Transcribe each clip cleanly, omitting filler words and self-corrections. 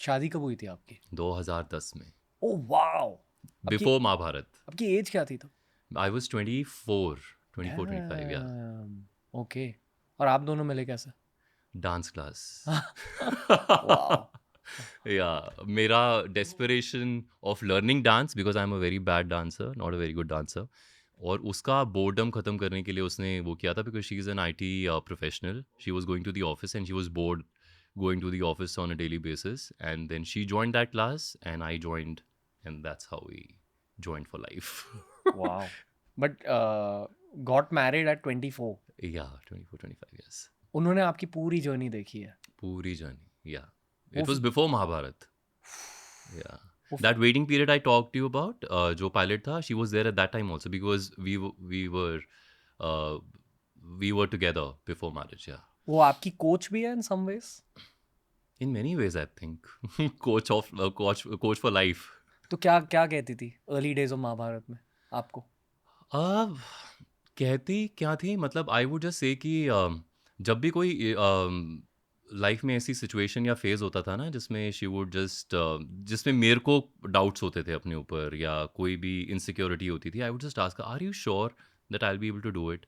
शादी कब हुई थी आपकी? 2010 में, ओह वाओ! आपकी बिफोर महाभारत. आपकी एज क्या थी तब? I was 24, 25, yeah. Dam! Okay. और आप दोनों मिले कैसे? Dance class. वाओ! Yeah, मेरा desperation of learning dance because I'm a very bad dancer, not a very good dancer. और उसका boredom खत्म करने के लिए उसने वो किया था because she is an IT professional. She was going to the office and she was bored going to the office on a daily basis. And then she joined that class and I joined, and that's how we joined for life. Wow! But got married eight 24। Yeah, 24, 25 years. उन्होंने आपकी पूरी journey देखी है। पूरी journey, yeah. वो It was before Mahabharat. Yeah. वो That waiting period I talked to you about, जो pilot था, she was there at that time also because uh, we were together before marriage. Yeah. वो आपकी coach भी है in some ways? In many ways, I think coach for life. तो क्या क्या कहती थी अर्ली डेज ऑफ महाभारत में आपको? अब कहती क्या थी, मतलब आई वुड जस्ट से कि जब भी कोई लाइफ में ऐसी सिचुएशन या फेज होता था ना जिसमें शी वुड जस्ट जिसमें मेरे को डाउट्स होते थे अपने ऊपर या कोई भी इनसिक्योरिटी होती थी, I would just ask are you sure that I will be able to do it,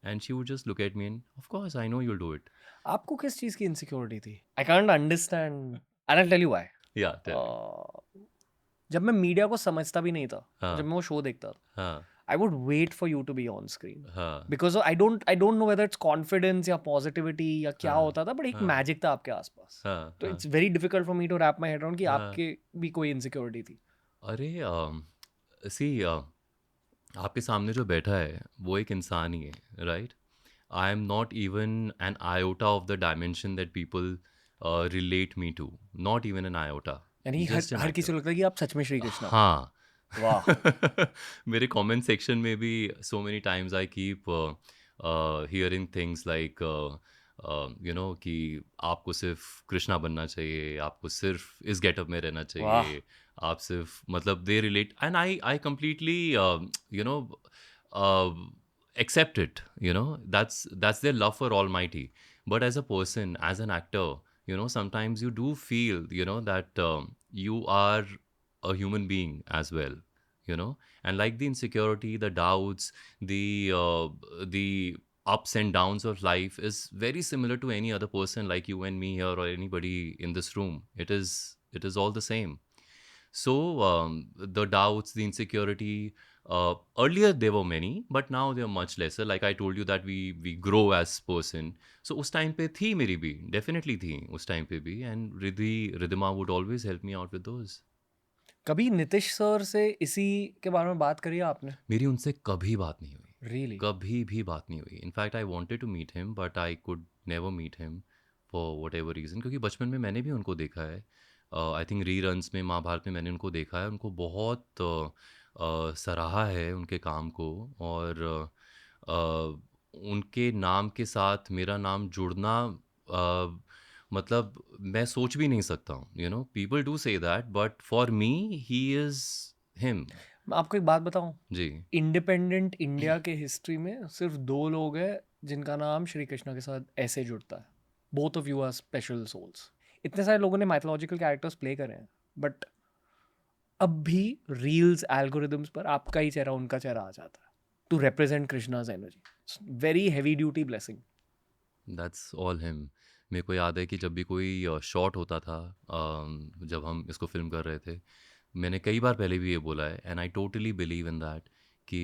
and she would just look at me and of course I know you will do it. आपको किस चीज़ की insecurity थी? I can't understand and I tell you why. या जब मैं media को समझता भी नहीं था, हाँ. जब मैं वो शो देखता था, हाँ. I would wait for you to be on screen हाँ. Because I don't know whether it's confidence या पॉजिटिविटी या क्या हाँ. होता था, बट एक हाँ. मैजिक था आपके आसपास। हाँ. तो हाँ. It's very difficult for me to wrap my head around कि हाँ. आपके भी कोई इनसिक्योरिटी थी। अरे सी आपके सामने जो बैठा है वो एक इंसान ही है, right? I am not even an iota of the dimension that people relate me to, not even an iota, यानी जस्ट एन हर किसी एक्टर. को लगता है कि आप सच में श्री कृष्ण हो। हाँ. वाह! मेरे कमेंट सेक्शन में भी so many times I keep hearing things like कि आपको सिर्फ कृष्णा बनना चाहिए, आपको सिर्फ इस गेटअप में रहना वाह! चाहिए, आप सिर्फ, मतलब they relate and I completely accept it, that's their love for almighty. But as a person, as an actor, sometimes you do feel, that you are a human being as well, and like the insecurity, the doubts, the ups and downs of life is very similar to any other person like you and me here or anybody in this room. It is all the same. So the doubts, the insecurity, earlier there were many, but now they are much lesser. Like I told you that we grow as person. So उस time पे थी मेरी भी, definitely थी उस time पे भी, and Ridhima would always help me out with those. कभी नीतीश सर से इसी के बारे में बात करी है आपने? मेरी उनसे कभी बात नहीं हुई, रियली? कभी भी बात नहीं हुई. In fact I wanted to meet him but I could never meet him for whatever reason, क्योंकि बचपन में मैंने भी उनको देखा है. आई थिंक रीरन्स में, महाभारत में मैंने उनको देखा है, उनको बहुत सराहा है उनके काम को. और उनके नाम के साथ मेरा नाम जुड़ना, मतलब मैं सोच भी नहीं सकता हूँ. People do say that, but for me he is him. मैं आपको एक बात बताऊं, जी. इंडिपेंडेंट इंडिया के हिस्ट्री में सिर्फ 2 लोग हैं जिनका नाम श्री कृष्ण के साथ ऐसे जुड़ता है। Both of you are special souls. इतने सारे लोगों ने माइथोलॉजिकल कैरेक्टर्स प्ले करे हैं, बट अब भी रील्स एल्गोरिदम्स पर आपका ही चेहरा उनका चेहरा आ जाता है to represent Krishna's energy. Very heavy duty blessing. That's all him. मेरे को याद है कि जब भी कोई शॉट होता था, जब हम इसको फिल्म कर रहे थे, मैंने कई बार पहले भी ये बोला है, and I totally believe in that कि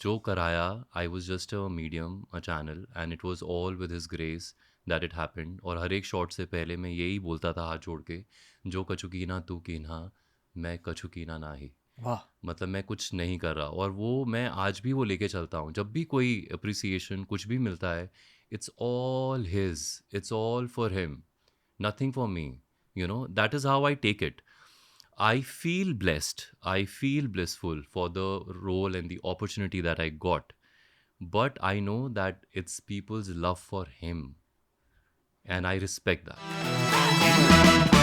जो कराया, I was just a medium, a channel, and it was all with his grace that it happened. और हर एक शॉट से पहले मैं यही बोलता था हाथ जोड़ के, जो कछु कीना तू कीना, मैं कछु कीना ना ही. वाह! मतलब मैं कुछ नहीं कर रहा, और वो मैं आज भी वो लेके चलता हूँ. जब भी कोई अप्रिसिएशन कुछ भी मिलता है, it's all his, it's all for him, nothing for me. That is how I take it. I feel blessed, I feel blissful for the role and the opportunity that I got, but I know that it's people's love for him, and I respect that.